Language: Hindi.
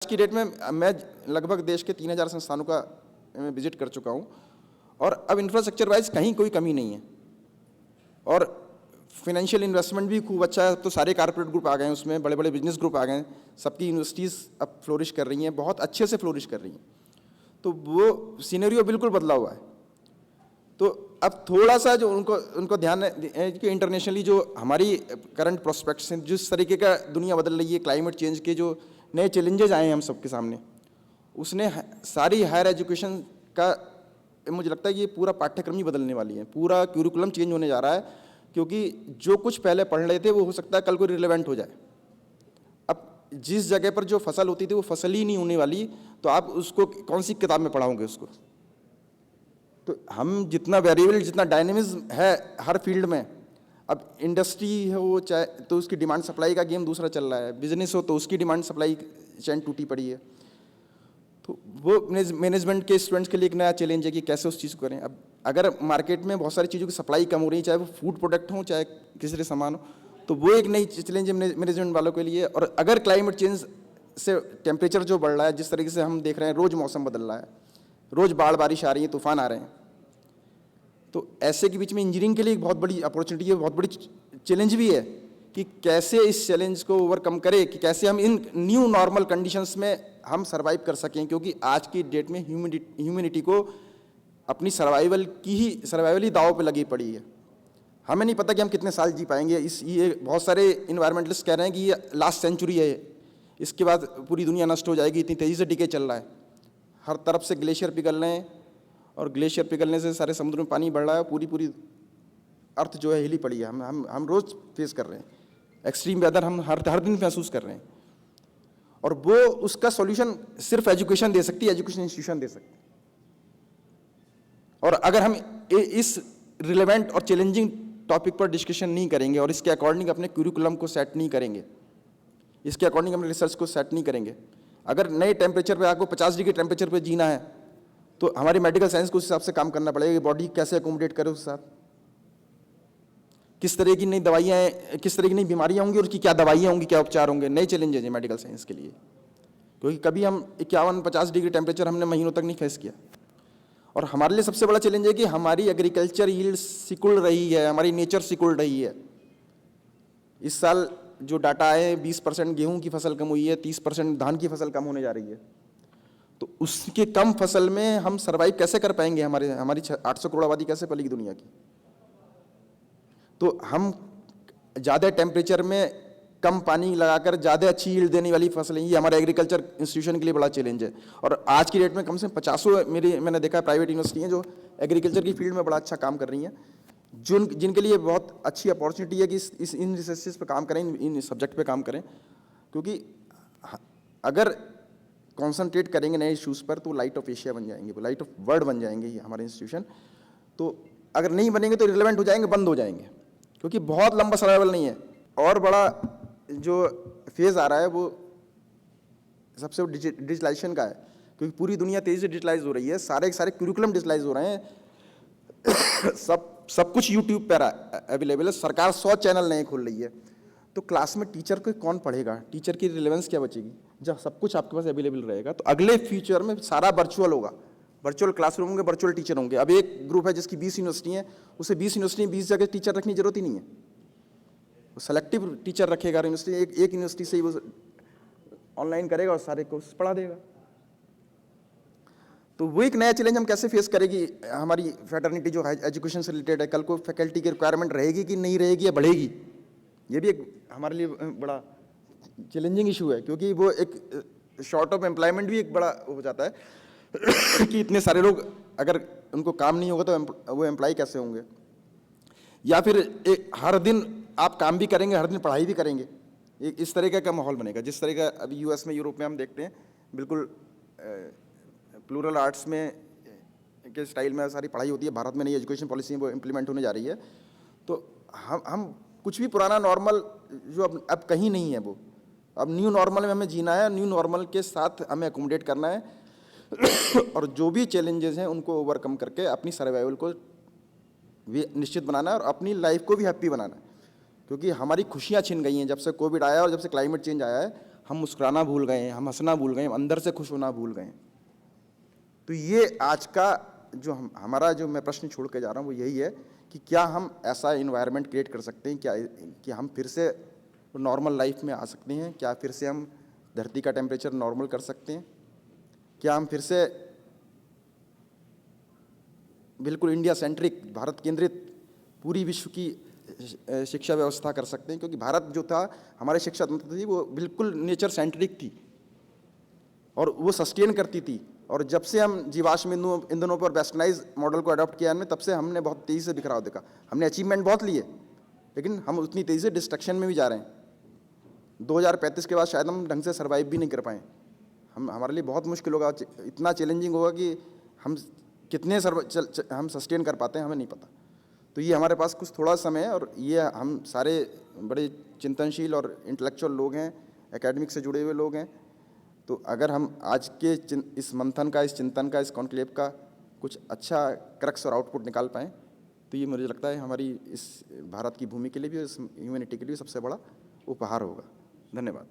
की डेट में मैं लगभग देश के 3000 संस्थानों का मैं विजिट कर चुका हूँ, और अब इंफ्रास्ट्रक्चर वाइज कहीं कोई कमी नहीं है, और फाइनेंशियल इन्वेस्टमेंट भी खूब अच्छा है। तो सारे कारपोरेट ग्रुप आ गए हैं उसमें, बड़े बड़े बिजनेस ग्रुप आ गए हैं, सबकी यूनिवर्सिटीज़ अब फ्लोरिश कर रही हैं, बहुत अच्छे से फ्लोरिश कर रही हैं। तो वो सिनेरियो बिल्कुल बदला हुआ है। तो अब थोड़ा सा जो उनको ध्यान है कि इंटरनेशनली जो हमारी करंट प्रोस्पेक्ट्स हैं, जिस तरीके का दुनिया बदल रही है, क्लाइमेट चेंज के जो नए चैलेंजेस आए हैं हम सबके सामने, उसने सारी हायर एजुकेशन का, मुझे लगता है कि ये पूरा पाठ्यक्रम ही बदलने वाली है, पूरा क्यूरिकुलम चेंज होने जा रहा है, क्योंकि जो कुछ पहले पढ़ रहे थे वो हो सकता है कल को रिलेवेंट हो जाए। अब जिस जगह पर जो फसल होती थी वो फसल ही नहीं होने वाली, तो आप उसको कौन सी किताब में पढ़ाओगे उसको? तो हम जितना वेरिएबल, जितना डायनेमिज्म है हर फील्ड में, अब इंडस्ट्री हो चाहे तो उसकी डिमांड सप्लाई का गेम दूसरा चल रहा है, बिजनेस हो तो उसकी डिमांड सप्लाई चैन टूटी पड़ी है। तो वो मैनेजमेंट के स्टूडेंट्स के लिए एक नया चैलेंज है कि कैसे उस चीज़ को करें। अब अगर मार्केट में बहुत सारी चीज़ों की सप्लाई कम हो रही है, चाहे वो फूड प्रोडक्ट हो चाहे किसी तरह सामान हो, तो वो एक नई चैलेंज है मैनेजमेंट वालों के लिए। और अगर क्लाइमेट चेंज से टेम्परेचर जो बढ़ रहा है, जिस तरीके से हम देख रहे हैं रोज़ मौसम बदल रहा है, रोज़ बाढ़ बारिश आ रही है, तूफान आ रहे हैं, तो ऐसे के बीच में इंजीनियरिंग के लिए एक बहुत बड़ी अपॉर्चुनिटी है, बहुत बड़ी चैलेंज भी है कि कैसे इस चैलेंज को ओवरकम करें, कि कैसे हम इन न्यू नॉर्मल कंडीशंस में हम सर्वाइव कर सकें। क्योंकि आज की डेट में ह्यूमैनिटी को अपनी सर्वाइवल ही दांव पे लगी पड़ी है। हमें नहीं पता कि हम कितने साल जी पाएंगे। ये बहुत सारे इन्वायरमेंटलिस्ट कह रहे हैं कि ये लास्ट सेंचुरी है, इसके बाद पूरी दुनिया नष्ट हो जाएगी, इतनी तेज़ी से डिके चल रहा है। हर तरफ से ग्लेशियर पिघल रहे हैं, और ग्लेशियर पिघलने से सारे समुद्र में पानी बढ़ रहा है, पूरी अर्थ जो है हिली पड़ी है। हम रोज़ फेस कर रहे हैं एक्सट्रीम वेदर, हम हर दिन महसूस कर रहे हैं। और वो उसका सॉल्यूशन सिर्फ एजुकेशन दे सकती है, एजुकेशन इंस्टीट्यूशन दे सकती है। और अगर हम इस रिलेवेंट और चैलेंजिंग टॉपिक पर डिस्कशन नहीं करेंगे और इसके अकॉर्डिंग अपने क्यूरिकुलम को सेट नहीं करेंगे, इसके अकॉर्डिंग अपने रिसर्च को सेट नहीं करेंगे, अगर नए टेम्परेचर पे आपको 50 डिग्री टेम्परेचर पे जीना है, तो हमारी मेडिकल साइंस को उस हिसाब से काम करना पड़ेगा कि बॉडी कैसे अकोमोडेट करे उस साथ, किस तरह की नई दवाइयाँ, किस तरह की नई बीमारियाँ होंगी और उसकी क्या दवाइयाँ होंगी, क्या उपचार होंगे। नए चैलेंजेस हैं मेडिकल साइंस के लिए, क्योंकि कभी हम 51-50 डिग्री टेम्परेचर हमने महीनों तक नहीं फेस किया। और हमारे लिए सबसे बड़ा चैलेंज है कि हमारी एग्रीकल्चर यील्ड सिकुड़ रही है, हमारी नेचर सिकुड़ रही है। इस साल जो डाटा आए, 20% गेहूं की फसल कम हुई है, 30% धान की फसल कम होने जा रही है। तो उसके कम फसल में हम सर्वाइव कैसे कर पाएंगे? हमारी 800 करोड़ आबादी कैसे पलेगी दुनिया की? तो हम ज़्यादा टेम्परेचर में कम पानी लगाकर ज़्यादा अच्छी यील्ड देने वाली फसलें, ये हमारे एग्रीकल्चर इंस्टीट्यूशन के लिए बड़ा चैलेंज है। और आज की डेट में कम से कम 50 मैंने देखा प्राइवेट यूनिवर्सिटी हैं जो एग्रीकल्चर की फील्ड में बड़ा अच्छा काम कर रही हैं, जिनके लिए बहुत अच्छी अपॉर्चुनिटी है कि इन रिसर्चेज पे काम करें, इन सब्जेक्ट पे काम करें। क्योंकि अगर कॉन्सनट्रेट करेंगे नए इश्यूज़ पर तो लाइट ऑफ एशिया बन जाएंगे, वो लाइट ऑफ वर्ल्ड बन जाएंगे ये हमारे इंस्टीट्यूशन। तो अगर नहीं बनेंगे तो रिलेवेंट हो जाएंगे, बंद हो जाएंगे, क्योंकि बहुत लंबा सर्वाइवल नहीं है। और बड़ा जो फेज़ आ रहा है वो सबसे डिजिटलाइजेशन का है, क्योंकि पूरी दुनिया तेज़ी से डिजिटलाइज हो रही है, सारे क्यूरिकुलम डिजिटलाइज हो रहे हैं। सब कुछ यूट्यूब पर अवेलेबल है, सरकार 100 चैनल नए खोल रही है। तो क्लास में टीचर को कौन पढ़ेगा? टीचर की रिलेवेंस क्या बचेगी जब सब कुछ आपके पास अवेलेबल रहेगा? तो अगले फ्यूचर में सारा वर्चुअल होगा, वर्चुअल क्लासरूम होंगे, वर्चुअल टीचर होंगे। अब एक ग्रुप है जिसकी 20 यूनिवर्सिटी है, उसे 20 यूनिवर्सिटी में 20 जगह टीचर रखने की जरूरत ही नहीं है, वो सेलेक्टिव टीचर रखेगा। यूनिवर्सिटी एक यूनिवर्सिटी से ही वो ऑनलाइन करेगा और सारे कोर्स पढ़ा देगा। तो वो एक नया चैलेंज हम कैसे फेस करेगी हमारी फैटर्निटी जो एजुकेशन से रिलेटेड है। कल को फैकल्टी की रिक्वायरमेंट रहेगी कि नहीं रहेगी या बढ़ेगी, ये भी एक हमारे लिए बड़ा चैलेंजिंग इशू है, क्योंकि वो एक शॉर्ट ऑफ एम्प्लॉयमेंट भी एक बड़ा हो जाता है कि इतने सारे लोग अगर उनको काम नहीं होगा तो वो एम्प्लॉय कैसे होंगे। या फिर हर दिन आप काम भी करेंगे, हर दिन पढ़ाई भी करेंगे, इस तरीके का माहौल बनेगा जिस तरह का अभी यूएस में, यूरोप में हम देखते हैं। बिल्कुल प्लूरल आर्ट्स में के स्टाइल में सारी पढ़ाई होती है। भारत में नई एजुकेशन पॉलिसी वो इम्प्लीमेंट होने जा रही है। तो हम कुछ भी पुराना नॉर्मल जो अब कहीं नहीं है, वो अब न्यू नॉर्मल में हमें जीना है, न्यू नॉर्मल के साथ हमें अकोमोडेट करना है और जो भी चैलेंजेस हैं उनको ओवरकम करके अपनी सर्वाइवल को भी निश्चित बनाना है और अपनी लाइफ को भी हैप्पी बनाना है। क्योंकि हमारी खुशियाँ छिन गई हैं जब से कोविड आया और जब से क्लाइमेट चेंज आया है। हम मुस्कुराना भूल गए हैं, हम हंसना भूल गए हैं, हम अंदर से खुश होना भूल गए हैं। तो ये आज का जो हमारा जो मैं प्रश्न छोड़ के जा रहा हूँ वो यही है कि क्या हम ऐसा इन्वायरमेंट क्रिएट कर सकते हैं, क्या कि हम फिर से नॉर्मल लाइफ में आ सकते हैं, क्या फिर से हम धरती का टेम्परेचर नॉर्मल कर सकते हैं, क्या हम फिर से बिल्कुल इंडिया सेंट्रिक, भारत केंद्रित पूरी विश्व की शिक्षा व्यवस्था कर सकते हैं। क्योंकि भारत जो था, हमारी शिक्षा तंत्र थी, वो बिल्कुल नेचर सेंट्रिक थी और वो सस्टेन करती थी। और जब से हम जीवाश्म ईंधनों पर वेस्टर्नाइज मॉडल को अडॉप्ट किया, तब से हमने बहुत तेज़ी से बिखराव देखा। हमने अचीवमेंट बहुत लिए, लेकिन हम उतनी तेज़ी से डिस्ट्रक्शन में भी जा रहे हैं। 2035 के बाद शायद हम ढंग से सर्वाइव भी नहीं कर पाएँ। हमारे लिए बहुत मुश्किल होगा, इतना चैलेंजिंग होगा कि हम कितने हम सस्टेन कर पाते हैं, हमें नहीं पता। तो ये हमारे पास कुछ थोड़ा समय है, और ये हम सारे बड़े चिंतनशील और इंटेलेक्चुअल लोग हैं, एकेडमिक से जुड़े हुए लोग हैं। तो अगर हम आज के इस मंथन का, इस चिंतन का, इस कॉन्क्लेव का कुछ अच्छा क्रक्स और आउटपुट निकाल पाएँ, तो ये मुझे लगता है हमारी इस भारत की भूमि के लिए भी, इस ह्यूमैनिटी के लिए सबसे बड़ा उपहार होगा। धन्यवाद।